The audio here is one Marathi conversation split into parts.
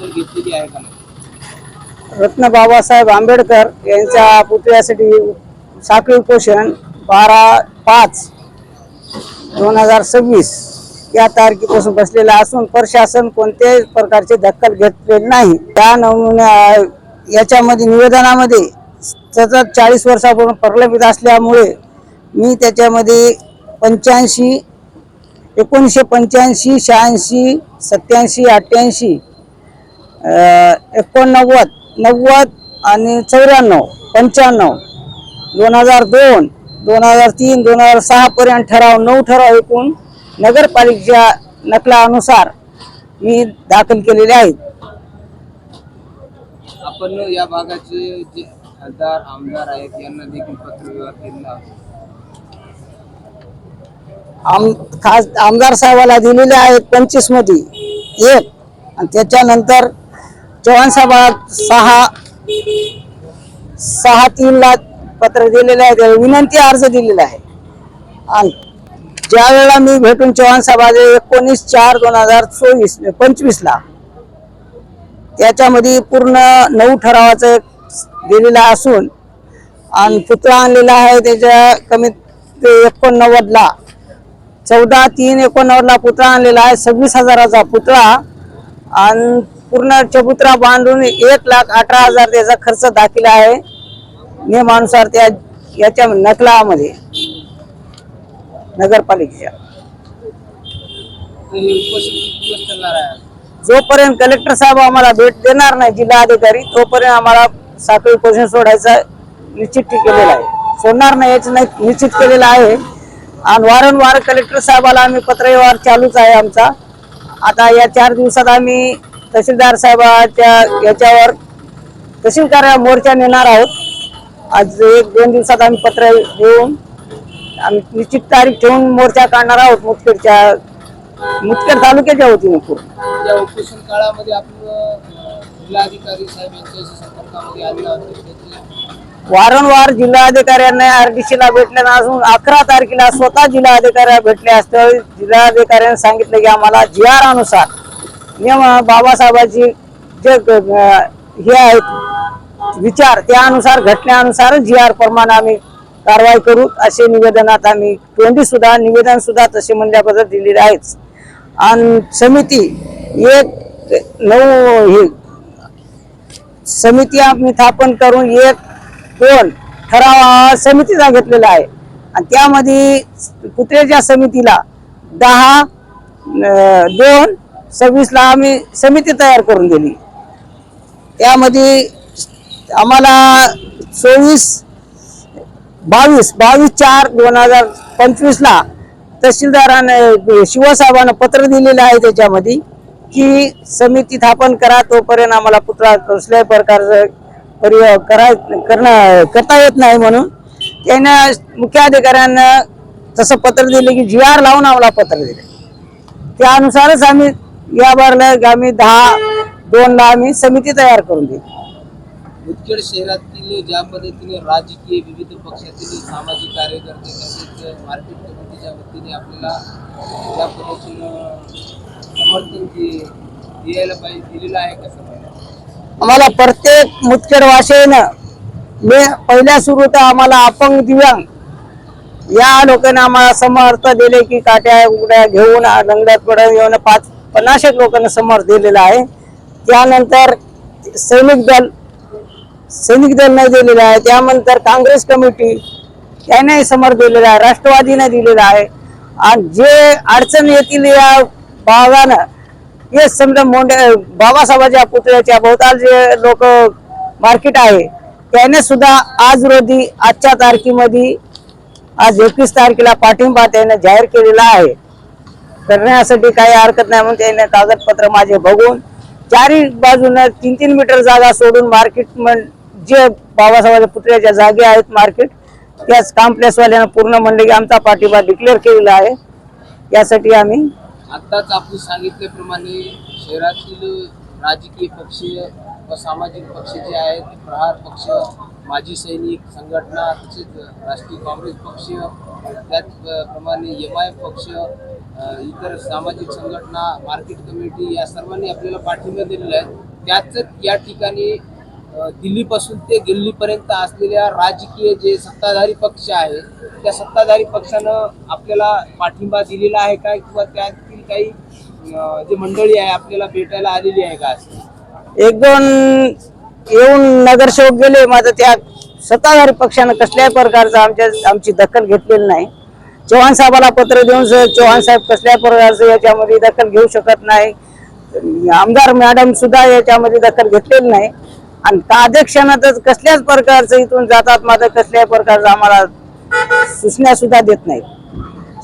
दखल घेतलेली आहे का नाही? रत्न बाबासाहेब आंबेडकर यांच्या पुतळ्यासाठी साखळी उपोषण 12/5/2026 या तारखेपासून बसलेला असून प्रशासन कोणत्याही प्रकारचे दखल घेतलेले नाही। त्या नमुन्या याच्यामध्ये निवेदनामध्ये सतत 40 वर्षापासून प्रलंबित असल्यामुळे मी त्याच्यामध्ये 85 1985 86 87 88 89 90 आणि 94 95 2002 2003 2006 पर्यंत ठराव 9 ठराव एकूण नगरपालिकेच्या नकलानुसार मी दाखल केलेले आहेत। आपण या भागाचे जे खासदार आमदार आहेत यांना देखील पत्रव्यवहार केला खास आमदार साहेबाला दिलेले आहेत 25 मध्ये एक, आणि त्याच्यानंतर चव्हाण साहेबाला 6/3 ला पत्र दिलेले आहे, विनंती अर्ज दिलेला आहे। आणि ज्या वेळेला मी भेटून चव्हाण साहेबाला 19/4/2025 ला त्याच्यामध्ये पूर्ण 9 ठरावाचं दिलेला असून आणि पुतळा आणलेला आहे त्याच्या कमीत 89 ला 14/3/89 ला पुतळा आणलेला आहे 26,000चा पुतळा आणि पूर्ण चबुतरा बांधून 1,18,000 त्याचा खर्च दाखल आहे नियमानुसार त्या याच्या नकलामध्ये नगरपालिकेच्या। जोपर्यंत कलेक्टर साहेब आम्हाला भेट देणार नाही जिल्हाधिकारी तोपर्यंत आम्हाला साखळी उपोषण सोडायचं निश्चित केलेलं आहे, सोडणार नाही याचं निश्चित केलेलं आहे। आणि वारंवार कलेक्टर साहेबाला आम्ही पत्रव्यवहार चालूच आहे आमचा। आता या 4 दिवसात आम्ही तहसीलदार साहेबाच्या याच्यावर तहसील कार्यालय मोर्चा नेणार आहोत। आज 1-2 दिवसात आम्ही पत्र देऊन आम्ही निश्चित तारीख ठेवून मोर्चा काढणार आहोत मुदखेड तालुक्याच्या वतीने। या उपोषण काळामध्ये आपण जिल्हाधिकारी साहेब यांच्याशी संपर्कामध्ये आले आहोत। वारंवार जिल्हाधिकाऱ्यांना आरडीसी ला भेटले असून 11 तारखेला स्वतः जिल्हाधिकारी भेटले असते। जिल्हाधिकाऱ्यांनी सांगितलं की आम्हाला GR अनुसार नियम बाबासाहेबांची जे हे आहेत विचार त्यानुसार घटनेनुसार GR प्रमाणे आम्ही कारवाई करू असे निवेदनात आम्ही तोंडी सुद्धा निवेदन सुद्धा तसे म्हणल्याबद्दल दिलेले आहेत। आणि समिती 1/9 समिती आम्ही स्थापन करून 1/2 ठराव समितीचा घेतलेला आहे आणि त्यामध्ये पुतळ्याच्या समितीला 10/2/26 ला आम्ही समिती तयार करून दिली। त्यामध्ये आम्हाला 22/4/2025 ला तहसीलदाराने शिवसाहेबांना पत्र दिलेलं आहे त्याच्यामध्ये की समिती स्थापन करा तोपर्यंत आम्हाला पुतळा कसल्याही प्रकारचं करता येत नाही म्हणून त्यांना मुख्याधिकाऱ्यांना तसं पत्र दिले की GR लावून आम्हाला पत्र दिले। त्यानुसारच आम्ही या बारला आम्ही 10/2 ला आम्ही समिती तयार करून दिली। मुदखेड शहरातील ज्या पद्धतीने राजकीय विविध पक्षातील सामाजिक कार्यकर्ते तसेच मार्केट कमिटीच्या वतीने आपल्याला या पद्धतीनं समर्थन द्यायला पाहिजे दिलेलं आहे कसं आम्हाला प्रत्येक मुदखेड वासियानं पहिल्या सुरू तर आम्हाला अपंग दिव्यांग या लोकांना आम्हाला समर्थ दिले की काट्या उघड्या घेऊन लंगड्यात पडून येऊन 50 लोकांना समर्थ दिलेला आहे। त्यानंतर सैनिक दल नाही दिलेला आहे, त्यानंतर काँग्रेस कमिटी याने समर्थ दिलेला आहे, राष्ट्रवादीने दिलेला आहे। आणि जे अडचण येतील या भागानं हे समजा बाबासाहेबांच्या पुतळ्याच्या भोवताल जे लोक मार्केट आहे त्याने सुद्धा आज रोजी आजच्या तारखेमध्ये आज 21 तारखेला पाठिंबा त्याने जाहीर केलेला आहे। करण्यासाठी काही हरकत नाही म्हणून त्याने कागदपत्र माझे बघून 4 बाजूने 3-3 मीटर जागा सोडून मार्केट जे बाबासाहेबांच्या पुतळ्याच्या जागे आहेत मार्केट त्याच कॉम्प्लेक्सवाल्यानं पूर्ण म्हणले की आमचा पाठिंबा डिक्लेअर केलेला आहे। यासाठी आम्ही आताच आपण सांगितल्याप्रमाणे शहरातील राजकीय पक्ष व सामाजिक पक्ष जे आहेत प्रहार पक्ष, माजी सैनिक संघटना तसेच राष्ट्रीय काँग्रेस पक्ष त्याचप्रमाणे MIM पक्ष इतर सामाजिक संघटना मार्केट कमिटी या सर्वांनी आपल्याला पाठिंबा दिलेला आहे। त्याच या ठिकाणी दिल्लीपासून ते दिल्लीपर्यंत असलेल्या राजकीय जे सत्ताधारी पक्ष आहे त्या सत्ताधारी पक्षानं आपल्याला पाठिंबा दिलेला आहे का, किंवा त्यातील काही जे मंडळी आहे आपल्याला भेटायला आलेली आहे का? एक दोन येऊन नगरसेवक गेले, मात्र त्या सत्ताधारी पक्षानं कसल्याही प्रकारचं आमची दखल घेतलेली नाही. चव्हाण साहेबाला पत्र देऊन चव्हाण साहेब कसल्याही प्रकारचं याच्यामध्ये दखल घेऊ शकत नाही. आमदार मॅडम सुद्धा याच्यामध्ये दखल घेतलेली नाही. आणि अध्यक्षांना तर कसल्याच प्रकारचं इथून जातात, मात्र कसल्याही प्रकारचं आम्हाला सूचना सुद्धा देत नाही.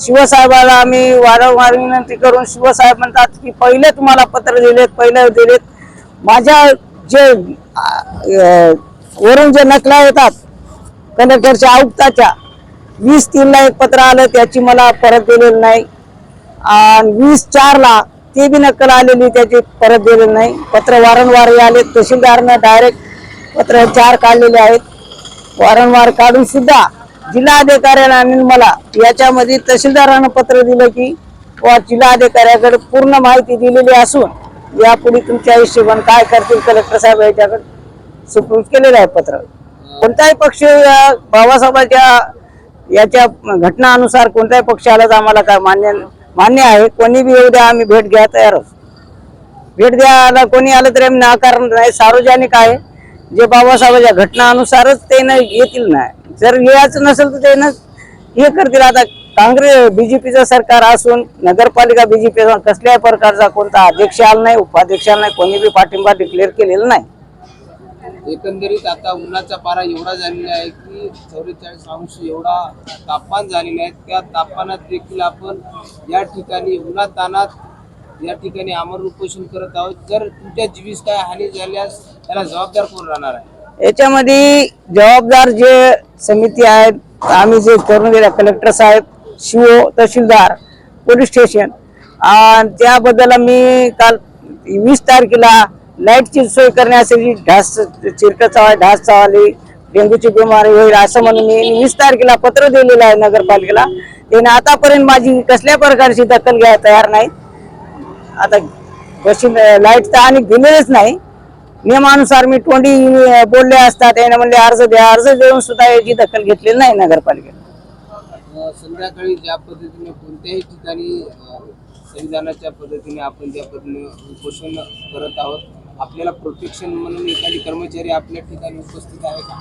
शिवसाहेबाला आम्ही वारंवार विनंती करून शिवसाहेब म्हणतात की पहिले तुम्हाला पत्र दिलेत, पहिले दिलेत. माझ्या जे वरून जे नकला येतात कलेक्टरच्या आयुक्ताच्या 20/3 एक पत्र आलं, त्याची मला परत दिलेलं नाही. आणि 20/4 ते बी नक्कल आलेली, त्याची परत दिलेली नाही. पत्र वारंवार आले. तहसीलदारनं डायरेक्ट पत्र 4 काढलेले आहेत. वारंवार काढून सुद्धा जिल्हाधिकाऱ्याला आणि मला याच्यामध्ये तहसीलदारानं पत्र दिलं की जिल्हाधिकाऱ्याकडे पूर्ण माहिती दिलेली असून यापुढे तुमच्या हिशोबाने काय करतील कलेक्टर साहेब याच्याकडे सुपूर्द केलेलं आहे पत्र. कोणताही पक्ष बाबासाहेबांच्या याच्या घटनानुसार कोणत्याही पक्षाला आम्हाला काय मान्य आहे. कोणी बी येऊ द्या, आम्ही भेट घ्या तयार आहोत. भेट द्यायला कोणी आलं तरी आम्ही नाकार नाही. सार्वजनिक आहे, जे बाबासाहेबांच्या घटनानुसारच ते येतील. नाही जर यायचं नसेल तर ते हे करतील. आता काँग्रेस बीजेपीचं सरकार असून नगरपालिका बीजेपीचा कसल्याही प्रकारचा कोणता अध्यक्ष आला नाही, उपाध्यक्ष आला नाही, कोणी बी पाठिंबा डिक्लेअर केलेला नाही. एकंदरीत आता उन्हाचा पारा एवढा झालेला आहे की 44 अंश एवढा तापमान झालेला आहे. त्या तापमानात देखील आपण या ठिकाणी उन्हातानात या ठिकाणी आमरण उपोषण करत आहोत. जर तुमच्या जीविस काय हानी झाल्यास त्याला जबाबदार कोण राहणार आहे? याच्यामध्ये जबाबदार जे समिती आहेत, आम्ही जे करून दिल्या कलेक्टर साहेब, शिओ, तहसीलदार, पोलीस स्टेशन. आणि त्याबद्दल मी काल 20 तारखेला लाईटची सोय करण्यासाठी ढास चावली, डेंग्यूची बिमारी होईल असं म्हणून मी 20 तारखेला पत्र दिलेलं आहे नगरपालिकेला. त्याने आतापर्यंत माझी कसल्या प्रकारची दखल घ्यायला तयार नाही. आता बशी लाईट तर आणि दिलेलंच नाही. नियमानुसार मी तोंडी बोलले असतात, त्याने म्हणले अर्ज द्या, अर्ज देऊन सुद्धा याची दखल घेतलेली नाही नगरपालिकेने. संध्याकाळी ज्या पद्धतीने कोणत्याही ठिकाणी संविधानाच्या पद्धतीने आपण ज्या पद्धतीने उपोषण करत आहोत, आपल्याला प्रोटेक्शन म्हणून एखादी कर्मचारी आपल्या ठिकाणी उपस्थित आहे का?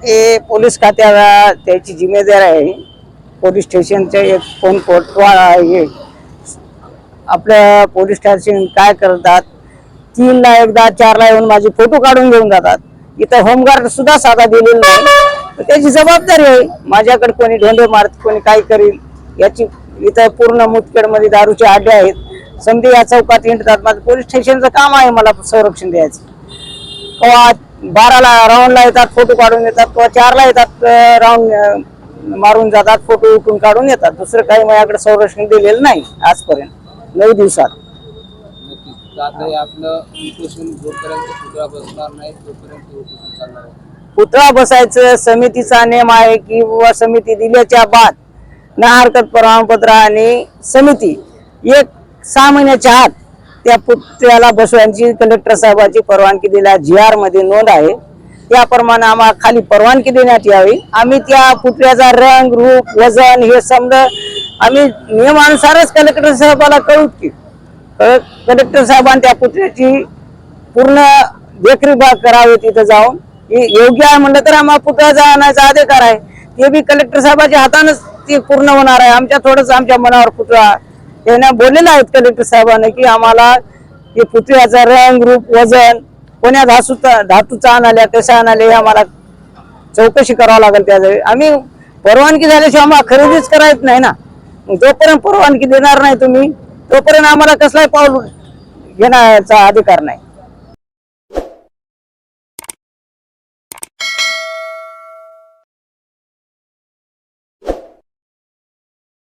हे पोलीस खात्याला त्याची जिम्मेदारी आहे. पोलीस स्टेशनचे एक फोन कोटवाल आहे. आपल्या पोलीस स्टेशन काय करतात, 3ला एकदा 4ला येऊन माझे फोटो काढून घेऊन जातात. इथं होमगार्ड सुद्धा साधा दिलेला नाही. त्याची जबाबदारी आहे. माझ्याकडे कोणी ढोंडे मारत, कोणी काय करील याची. इथं पूर्ण मुतखेडमध्ये दारूचे अड्डे आहेत. समजे या चौकात हिंडतात. माझं पोलीस स्टेशनचं काम आहे मला संरक्षण द्यायचं. केव्हा 12ला राऊंडला येतात, फोटो काढून येतात, किंवा 4ला येतात, राऊंड मारून जातात, फोटो उठून काढून येतात. दुसरं काही माझ्याकडे संरक्षण दिलेलं नाही आजपर्यंत 9 दिवसात. आता आपलं उपोषण जोपर्यंत पुतळा बसणार नाही तोपर्यंत उपोषण चालणार आहे. पुतळा बसायचं समितीचा नियम आहे की बाबा समिती दिल्याच्या बाद ना हरकत प्रमाणपत्र आणि समिती 6 महिन्याच्या आत त्या पुतळ्याला बसवण्याची कलेक्टर साहेबांची परवानगी दिल्या GR मध्ये नोंद आहे. त्याप्रमाणे आम्हाला खाली परवानगी देण्यात यावी. आम्ही त्या पुतळ्याचा रंग, रूप, वजन हे समजा आम्ही नियमानुसारच कलेक्टर साहेबाला कळू की कलेक्टर साहेबांनी त्या पुतळ्याची पूर्ण देखरेख करावी. तिथं जाऊन योग्य आहे म्हणलं तर आम्हाला पुतळा जाण्याचा अधिकार आहे. ते बी कलेक्टर साहेबांच्या हातानच ते पूर्ण होणार आहे. आमच्या थोडंच आमच्या मनावर पुतळा त्यांना बोललेलं आहेत कलेक्टर साहेबांनी की आम्हाला हे पुतळ्याचा रंग, रूप, वजन, कोण्या धातूचा आणाल्या, कशा आणाले, हे आम्हाला चौकशी करावं लागेल. त्यावेळी आम्ही परवानगी झाल्याशिवाय आम्हाला खरेदीच करायच नाही ना. जोपर्यंत परवानगी देणार नाही तुम्ही तोपर्यंत आम्हाला कसलाही पाऊल घेण्याचा अधिकार नाही.